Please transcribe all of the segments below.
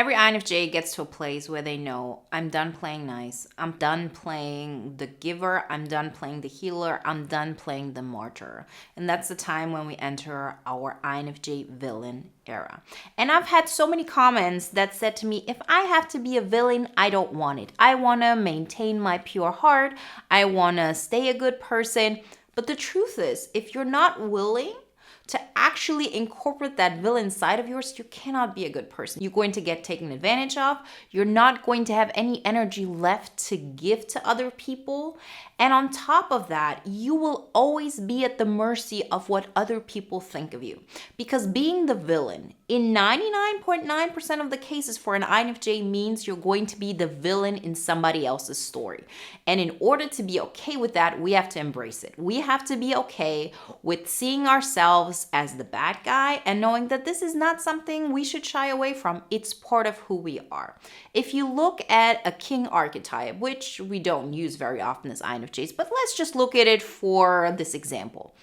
Every INFJ gets to a place where they know, I'm done playing nice. I'm done playing the giver. I'm done playing the healer. I'm done playing the martyr. And that's the time when we enter our INFJ villain era. And I've had so many comments that said to me, if I have to be a villain, I don't want it. I want to maintain my pure heart. I want to stay a good person. But the truth is, if you're not willing to actually incorporate that villain side of yours, you cannot be a good person. You're going to get taken advantage of. You're not going to have any energy left to give to other people. And on top of that, you will always be at the mercy of what other people think of you. Because being the villain in 99.9% of the cases for an INFJ means you're going to be the villain in somebody else's story. And in order to be okay with that, we have to embrace it. We have to be okay with seeing ourselves as the bad guy and knowing that this is not something we should shy away from. It's part of who we are. If you look at a king archetype, which we don't use very often as INFJs, but let's just look at it for this example.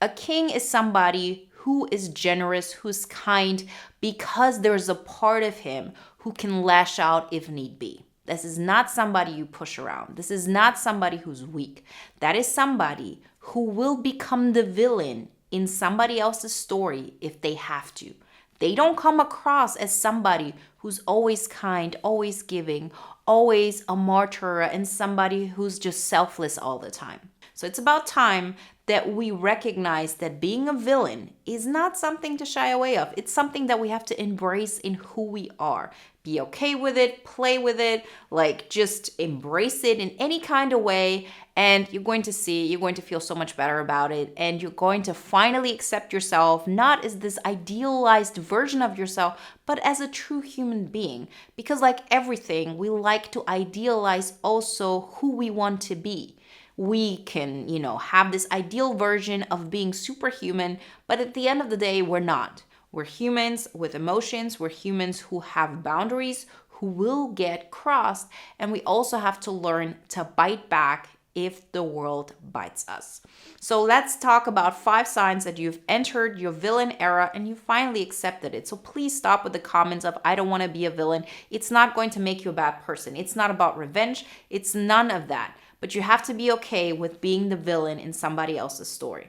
A king is somebody who is generous, who's kind, because there's a part of him who can lash out if need be. This is not somebody you push around. This is not somebody who's weak. That is somebody who will become the villain in somebody else's story if they have to. They don't come across as somebody who's always kind, always giving, always a martyr, and somebody who's just selfless all the time. So it's about time that we recognize that being a villain is not something to shy away of. It's something that we have to embrace in who we are. Be okay with it, play with it, like just embrace it in any kind of way. And you're going to feel so much better about it. And you're going to finally accept yourself, not as this idealized version of yourself, but as a true human being. Because like everything, we like to idealize also who we want to be. We can, have this ideal version of being superhuman, but at the end of the day, we're not. We're humans with emotions. We're humans who have boundaries, who will get crossed. And we also have to learn to bite back if the world bites us. So let's talk about 5 signs that you've entered your villain era and you finally accepted it. So please stop with the comments of, I don't want to be a villain. It's not going to make you a bad person. It's not about revenge. It's none of that. But you have to be okay with being the villain in somebody else's story.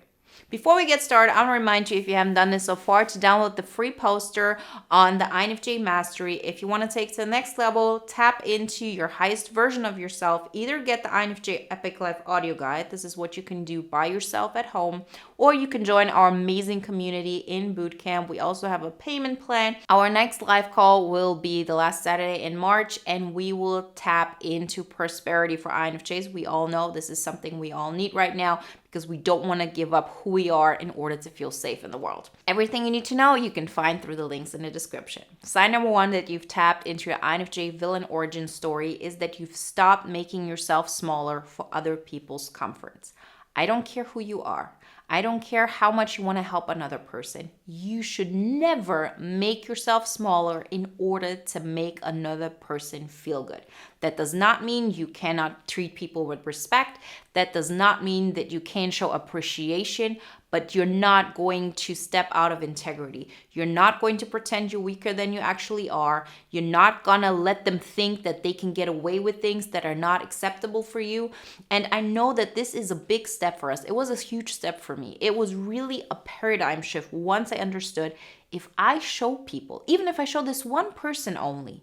Before we get started, I want to remind you, if you haven't done this so far, to download the free poster on the INFJ Mastery. If you want to take to the next level, tap into your highest version of yourself. Either get the INFJ Epic Life audio guide. This is what you can do by yourself at home. Or you can join our amazing community in Bootcamp. We also have a payment plan. Our next live call will be the last Saturday in March, and we will tap into prosperity for INFJs. We all know this is something we all need right now, because we don't want to give up who we are in order to feel safe in the world. Everything you need to know, you can find through the links in the description. Sign number 1 that you've tapped into your INFJ villain origin story is that you've stopped making yourself smaller for other people's comforts. I don't care who you are. I don't care how much you want to help another person. You should never make yourself smaller in order to make another person feel good. That does not mean you cannot treat people with respect. That does not mean that you can't show appreciation, but you're not going to step out of integrity. You're not going to pretend you're weaker than you actually are. You're not gonna let them think that they can get away with things that are not acceptable for you. And I know that this is a big step for us. It was a huge step for me. It was really a paradigm shift once I understood, if I show people, even if I show this one person only,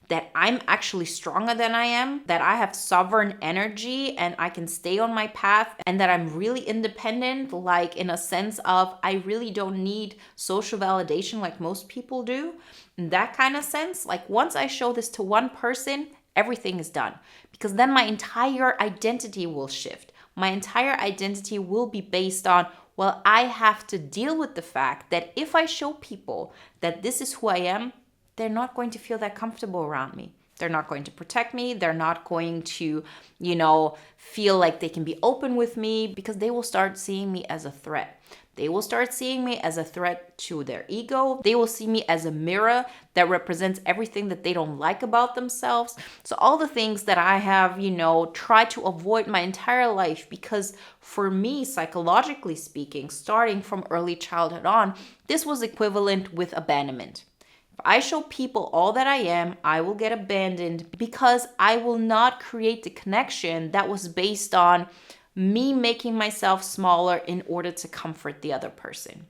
that I'm actually stronger than I am, that I have sovereign energy and I can stay on my path, and that I'm really independent, like in a sense of I really don't need social validation like most people do. In that kind of sense, like once I show this to one person, everything is done. Because then my entire identity will shift. My entire identity will be based on, well, I have to deal with the fact that if I show people that this is who I am, they're not going to feel that comfortable around me. They're not going to protect me. They're not going to, feel like they can be open with me, because they will start seeing me as a threat. They will start seeing me as a threat to their ego. They will see me as a mirror that represents everything that they don't like about themselves. So all the things that I have, tried to avoid my entire life, because for me, psychologically speaking, starting from early childhood on, this was equivalent with abandonment. If I show people all that I am, I will get abandoned because I will not create the connection that was based on me making myself smaller in order to comfort the other person.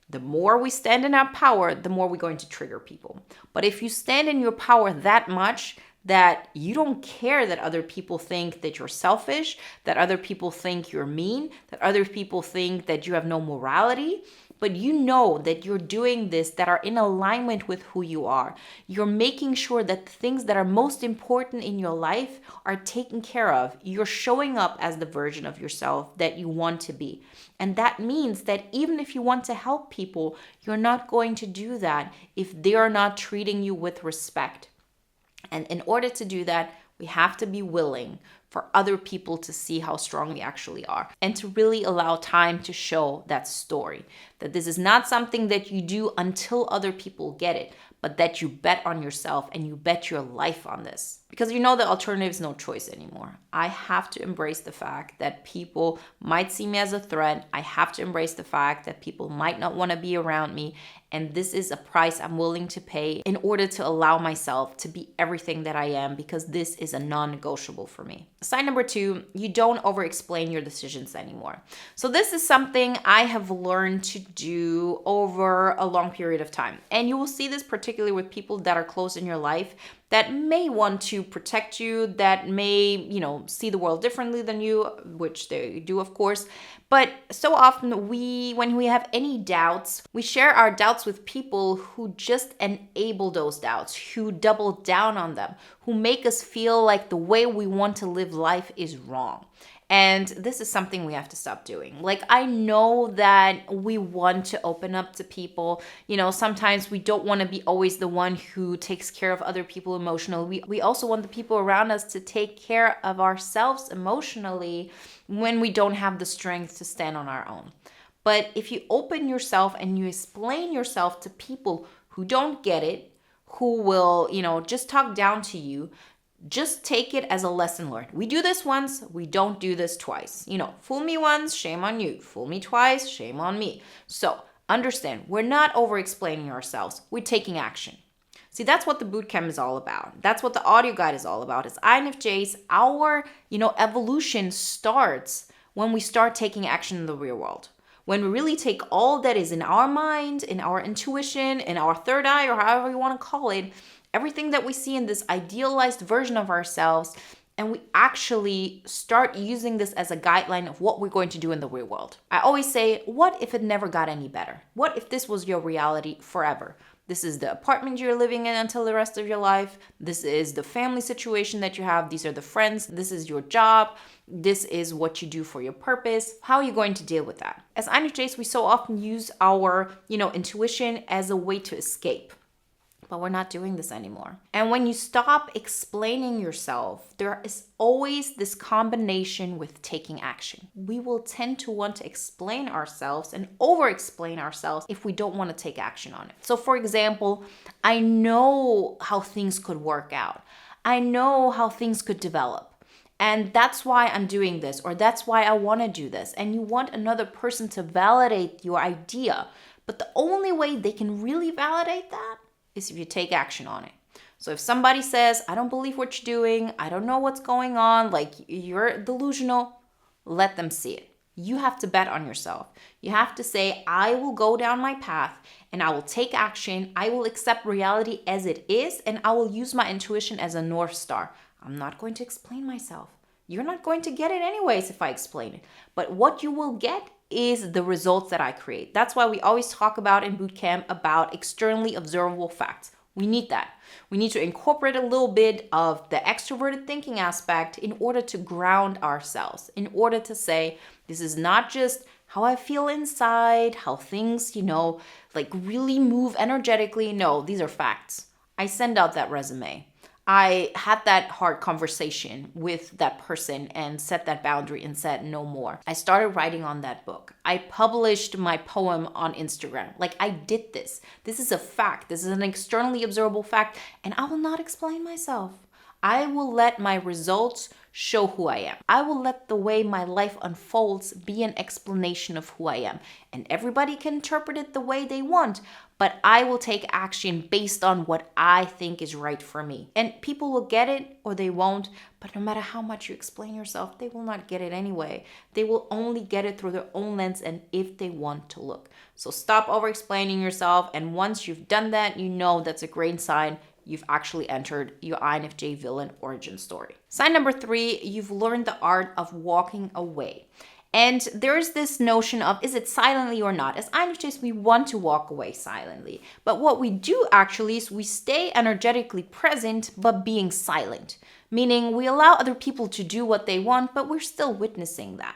The more we stand in our power, the more we're going to trigger people. But if you stand in your power that much that you don't care that other people think that you're selfish, that other people think you're mean, that other people think that you have no morality, but you know that you're doing this that are in alignment with who you are. You're making sure that the things that are most important in your life are taken care of. You're showing up as the version of yourself that you want to be. And that means that even if you want to help people, you're not going to do that if they are not treating you with respect. And in order to do that, we have to be willing for other people to see how strong we actually are and to really allow time to show that story. That this is not something that you do until other people get it, but that you bet on yourself and you bet your life on this. Because you know the alternative is no choice anymore. I have to embrace the fact that people might see me as a threat. I have to embrace the fact that people might not want to be around me. And this is a price I'm willing to pay in order to allow myself to be everything that I am, because this is a non-negotiable for me. Sign number 2, you don't over-explain your decisions anymore. So this is something I have learned to do over a long period of time. And you will see this particularly with people that are close in your life that may want to protect you, that may, see the world differently than you, which they do, of course. But so often when we have any doubts, we share our doubts with people who just enable those doubts, who double down on them, who make us feel like the way we want to live life is wrong. And this is something we have to stop doing. Like, I know that we want to open up to people. Sometimes we don't want to be always the one who takes care of other people emotionally. We also want the people around us to take care of ourselves emotionally when we don't have the strength to stand on our own. But if you open yourself and you explain yourself to people who don't get it, who will, just talk down to you, just take it as a lesson learned. We do this once, we don't do this twice. Fool me once, shame on you. Fool me twice, shame on me. So understand, we're not over-explaining ourselves. We're taking action. See, that's what the bootcamp is all about. That's what the audio guide is all about. As INFJs, our, evolution starts when we start taking action in the real world. When we really take all that is in our mind, in our intuition, in our third eye, or however you want to call it, everything that we see in this idealized version of ourselves, and we actually start using this as a guideline of what we're going to do in the real world. I always say, what if it never got any better? What if this was your reality forever? This is the apartment you're living in until the rest of your life. This is the family situation that you have. These are the friends. This is your job. This is what you do for your purpose. How are you going to deal with that? As INFJs, we so often use our, intuition as a way to escape. But we're not doing this anymore. And when you stop explaining yourself, there is always this combination with taking action. We will tend to want to explain ourselves and over-explain ourselves if we don't want to take action on it. So for example, I know how things could work out. I know how things could develop. And that's why I'm doing this, or that's why I want to do this. And you want another person to validate your idea. But the only way they can really validate that is if you take action on it. So if somebody says, I don't believe what you're doing, I don't know what's going on, like you're delusional, let them see it. You have to bet on yourself. You have to say, I will go down my path and I will take action. I will accept reality as it is, and I will use my intuition as a North Star. I'm not going to explain myself. You're not going to get it anyways if I explain it. But what you will get is the results that I create. That's why we always talk about in bootcamp about externally observable facts. We need that. We need to incorporate a little bit of the extroverted thinking aspect in order to ground ourselves, in order to say, this is not just how I feel inside, how things, really move energetically. No, these are facts. I send out that resume. I had that hard conversation with that person and set that boundary and said no more. I started writing on that book. I published my poem on Instagram. I did this. This is a fact. This is an externally observable fact, and I will not explain myself. I will let my results show who I am. I will let the way my life unfolds be an explanation of who I am. And everybody can interpret it the way they want. but I will take action based on what I think is right for me. And people will get it or they won't, but no matter how much you explain yourself, they will not get it anyway. They will only get it through their own lens and if they want to look. So stop over-explaining yourself, and once you've done that, you know that's a great sign you've actually entered your INFJ villain origin story. Sign number 3, you've learned the art of walking away. And there's this notion of, is it silently or not? As INFJs, we want to walk away silently. But what we do actually is we stay energetically present, but being silent. Meaning we allow other people to do what they want, but we're still witnessing that.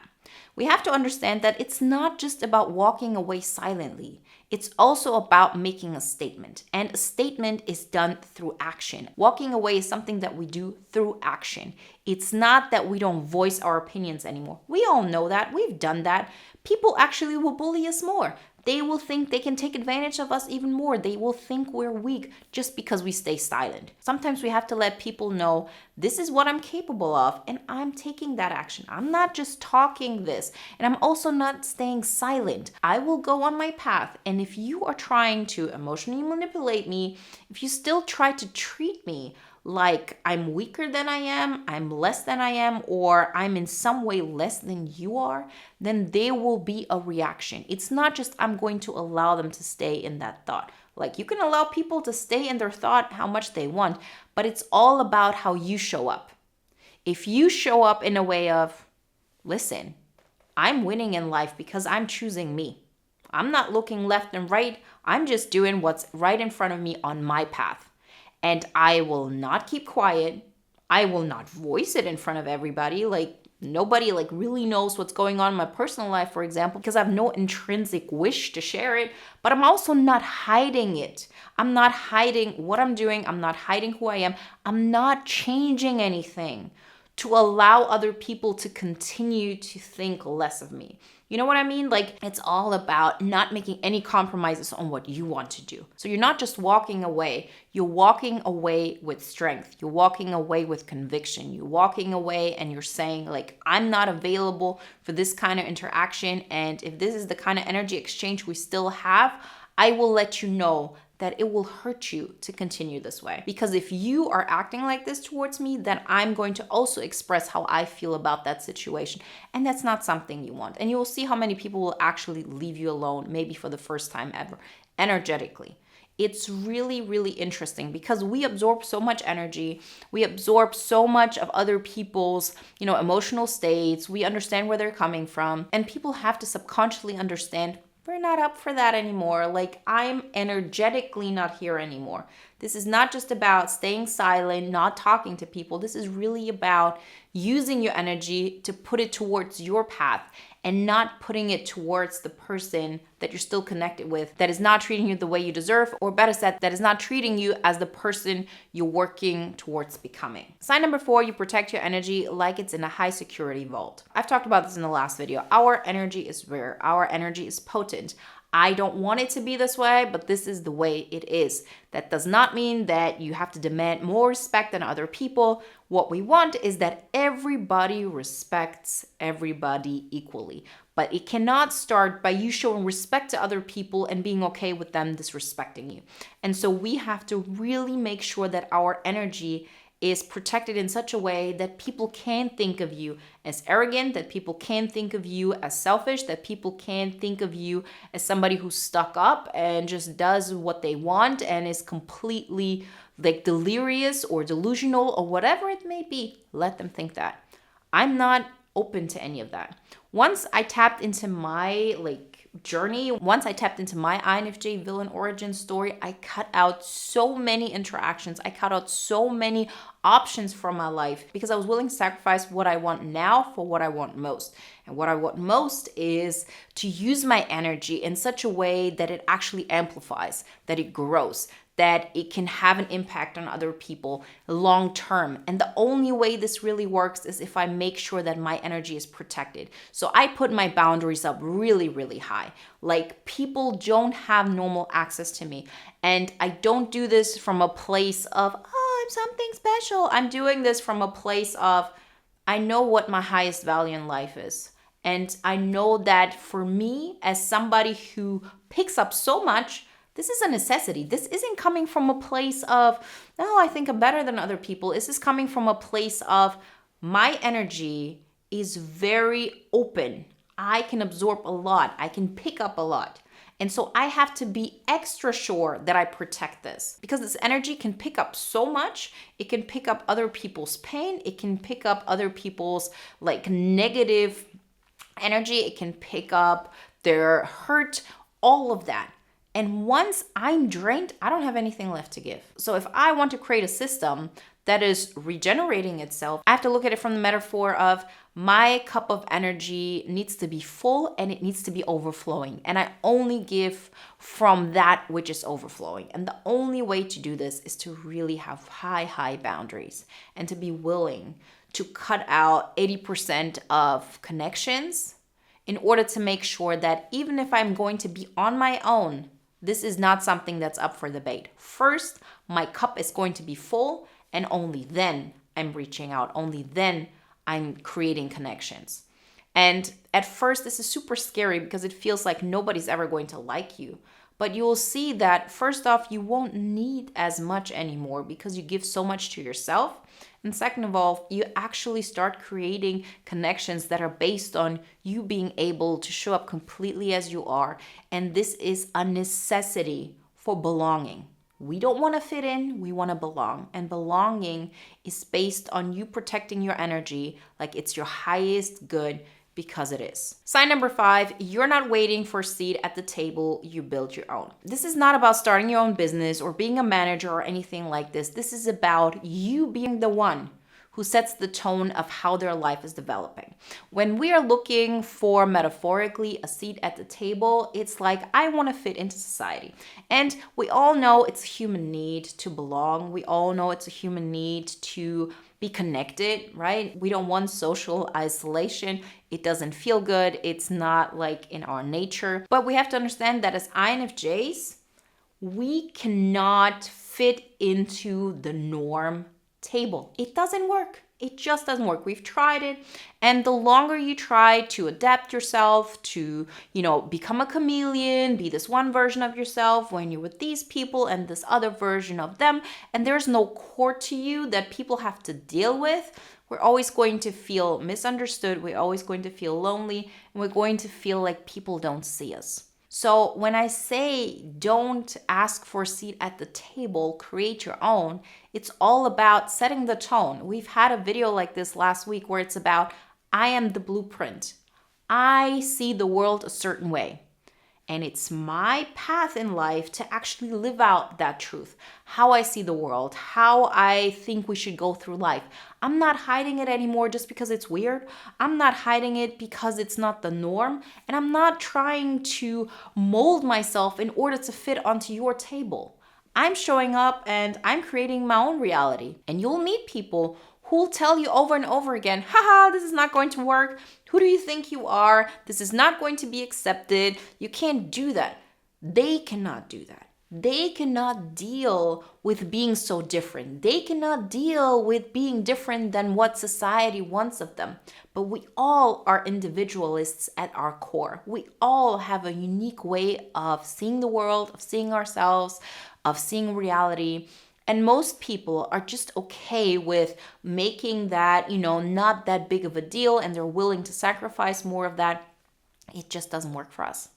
We have to understand that it's not just about walking away silently. It's also about making a statement. And a statement is done through action. Walking away is something that we do through action. It's not that we don't voice our opinions anymore. We all know that. We've done that. People actually will bully us more. They will think they can take advantage of us even more. They will think we're weak just because we stay silent. Sometimes we have to let people know this is what I'm capable of and I'm taking that action. I'm not just talking this, and I'm also not staying silent. I will go on my path, and if you are trying to emotionally manipulate me, if you still try to treat me like I'm weaker than I am, I'm less than I am, or I'm in some way less than you are, then there will be a reaction. It's not just I'm going to allow them to stay in that thought. Like, you can allow people to stay in their thought how much they want, but it's all about how you show up. If you show up in a way of, listen, I'm winning in life because I'm choosing me. I'm not looking left and right. I'm just doing what's right in front of me on my path. And I will not keep quiet. I will not voice it in front of everybody. Like, nobody really knows what's going on in my personal life, for example, because I have no intrinsic wish to share it. But I'm also not hiding it. I'm not hiding what I'm doing. I'm not hiding who I am. I'm not changing anything to allow other people to continue to think less of me. You know what I mean? Like, it's all about not making any compromises on what you want to do. So you're not just walking away. You're walking away with strength. You're walking away with conviction. You're walking away and you're saying, like, I'm not available for this kind of interaction. And if this is the kind of energy exchange we still have, I will let you know that it will hurt you to continue this way. Because if you are acting like this towards me, then I'm going to also express how I feel about that situation. And that's not something you want. And you will see how many people will actually leave you alone, maybe for the first time ever, energetically. It's really, really interesting because we absorb so much energy. We absorb so much of other people's, emotional states. We understand where they're coming from. And people have to subconsciously understand, we're not up for that anymore. Like, I'm energetically not here anymore. This is not just about staying silent, not talking to people. This is really about using your energy to put it towards your path and not putting it towards the person that you're still connected with that is not treating you the way you deserve, or better said, that is not treating you as the person you're working towards becoming. Sign number 4, you protect your energy like it's in a high security vault. I've talked about this in the last video. Our energy is rare. Our energy is potent. I don't want it to be this way, but this is the way it is. That does not mean that you have to demand more respect than other people. What we want is that everybody respects everybody equally. But it cannot start by you showing respect to other people and being okay with them disrespecting you. And so we have to really make sure that our energy is protected in such a way that people can think of you as arrogant, that people can think of you as selfish, that people can think of you as somebody who's stuck up and just does what they want and is completely delirious or delusional or whatever it may be. Let them think that. I'm not open to any of that. Once I tapped into my journey, once I tapped into my INFJ villain origin story, I cut out so many interactions. I cut out so many options from my life because I was willing to sacrifice what I want now for what I want most. And what I want most is to use my energy in such a way that it actually amplifies, that it grows, that it can have an impact on other people long term. And the only way this really works is if I make sure that my energy is protected. So I put my boundaries up really, really high. Like, people don't have normal access to me. And I don't do this from a place of, oh, I'm something special. I'm doing this from a place of, I know what my highest value in life is. And I know that for me, as somebody who picks up so much This is a necessity. This isn't coming from a place of, oh, I think I'm better than other people. This is coming from a place of my energy is very open. I can absorb a lot. I can pick up a lot. And so I have to be extra sure that I protect this because this energy can pick up so much. It can pick up other people's pain. It can pick up other people's like negative energy. It can pick up their hurt, all of that. And once I'm drained, I don't have anything left to give. So if I want to create a system that is regenerating itself, I have to look at it from the metaphor of my cup of energy needs to be full and it needs to be overflowing. And I only give from that which is overflowing. And the only way to do this is to really have high boundaries and to be willing to cut out 80% of connections in order to make sure that even if I'm going to be on my own, this is not something that's up for debate. First, my cup is going to be full, and only then I'm reaching out. Only then I'm creating connections. And at first, this is super scary because it feels like nobody's ever going to like you. But you'll see that first off, you won't need as much anymore because you give so much to yourself. And second of all, you actually start creating connections that are based on you being able to show up completely as you are. And this is a necessity for belonging. We don't want to fit in, we want to belong. And belonging is based on you protecting your energy like it's your highest good, because it is. Sign number 5, you're not waiting for a seat at the table, you build your own. This is not about starting your own business or being a manager or anything like this. This is about you being the one who sets the tone of how their life is developing. When we are looking for, metaphorically, a seat at the table, it's like, I want to fit into society. And we all know it's a human need to belong. We all know it's a human need to be connected, right? We don't want social isolation. It doesn't feel good. It's not like in our nature. But we have to understand that as INFJs, we cannot fit into the norm table. It doesn't work. It just doesn't work. We've tried it. And the longer you try to adapt yourself to, become a chameleon, be this one version of yourself when you're with these people and this other version of them, and there's no core to you that people have to deal with, we're always going to feel misunderstood. We're always going to feel lonely, and we're going to feel like people don't see us. So when I say don't ask for a seat at the table, create your own, it's all about setting the tone. We've had a video like this last week where it's about, I am the blueprint. I see the world a certain way. And it's my path in life to actually live out that truth, how I see the world, how I think we should go through life. I'm not hiding it anymore just because it's weird. I'm not hiding it because it's not the norm. And I'm not trying to mold myself in order to fit onto your table. I'm showing up and I'm creating my own reality. And you'll meet people who'll tell you over and over again, haha, this is not going to work. Who do you think you are? This is not going to be accepted. You can't do that. They cannot do that. They cannot deal with being so different. They cannot deal with being different than what society wants of them. But we all are individualists at our core. We all have a unique way of seeing the world, of seeing ourselves, of seeing reality. And most people are just okay with making that, not that big of a deal, and they're willing to sacrifice more of that. It just doesn't work for us.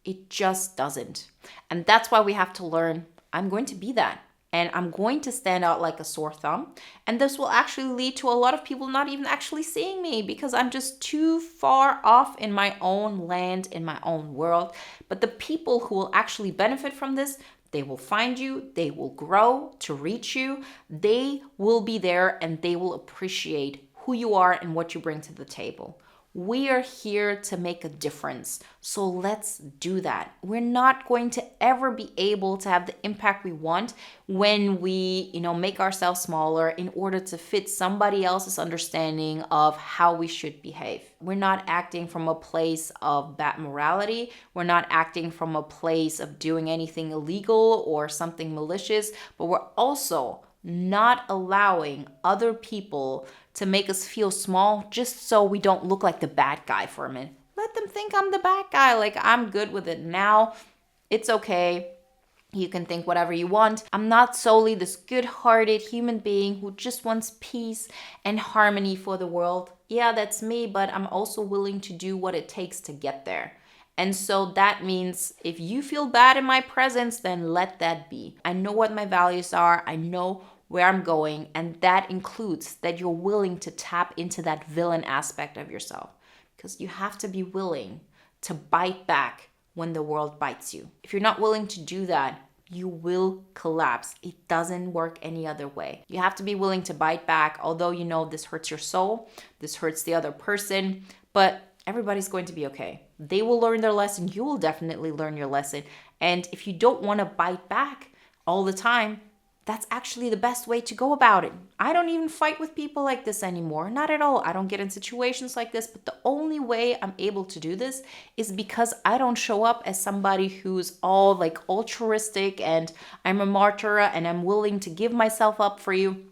It just doesn't. And that's why we have to learn, I'm going to be that. And I'm going to stand out like a sore thumb. And this will actually lead to a lot of people not even actually seeing me because I'm just too far off in my own land, in my own world. But the people who will actually benefit from this, they will find you, they will grow to reach you, they will be there, and they will appreciate who you are and what you bring to the table. We are here to make a difference, so let's do that. We're not going to ever be able to have the impact we want when we, make ourselves smaller in order to fit somebody else's understanding of how we should behave. We're not acting from a place of bad morality. We're not acting from a place of doing anything illegal or something malicious, but we're also not allowing other people to make us feel small just so we don't look like the bad guy for a minute. Let them think I'm the bad guy. Like, I'm good with it now. It's okay. You can think whatever you want. I'm not solely this good-hearted human being who just wants peace and harmony for the world. Yeah, that's me, but I'm also willing to do what it takes to get there. And so that means if you feel bad in my presence, then let that be. I know what my values are. I know where I'm going. And that includes that you're willing to tap into that villain aspect of yourself, because you have to be willing to bite back when the world bites you. If you're not willing to do that, you will collapse. It doesn't work any other way. You have to be willing to bite back, although you know this hurts your soul, this hurts the other person, but everybody's going to be okay. They will learn their lesson. You will definitely learn your lesson. And if you don't want to bite back all the time, that's actually the best way to go about it. I don't even fight with people like this anymore. Not at all. I don't get in situations like this. But the only way I'm able to do this is because I don't show up as somebody who's all like altruistic and I'm a martyr and I'm willing to give myself up for you.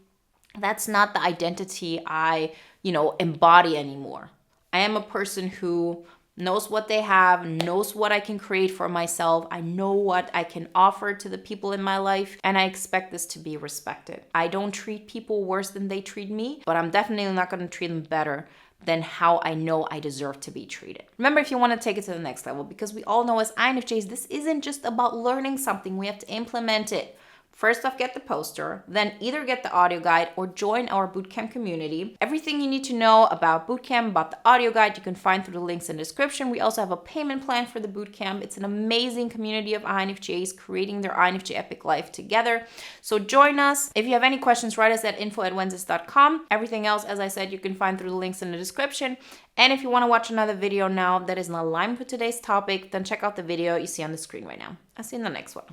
That's not the identity I, embody anymore. I am a person who knows what they have, knows what I can create for myself. I know what I can offer to the people in my life, and I expect this to be respected. I don't treat people worse than they treat me, but I'm definitely not going to treat them better than how I know I deserve to be treated. Remember, if you want to take it to the next level, because we all know as INFJs, this isn't just about learning something, we have to implement it. First off, get the poster, then either get the audio guide or join our bootcamp community. Everything you need to know about bootcamp, about the audio guide, you can find through the links in the description. We also have a payment plan for the bootcamp. It's an amazing community of INFJs creating their INFJ epic life together. So join us. If you have any questions, write us at info@wenzes.com. Everything else, as I said, you can find through the links in the description. And if you want to watch another video now that is in alignment with today's topic, then check out the video you see on the screen right now. I'll see you in the next one.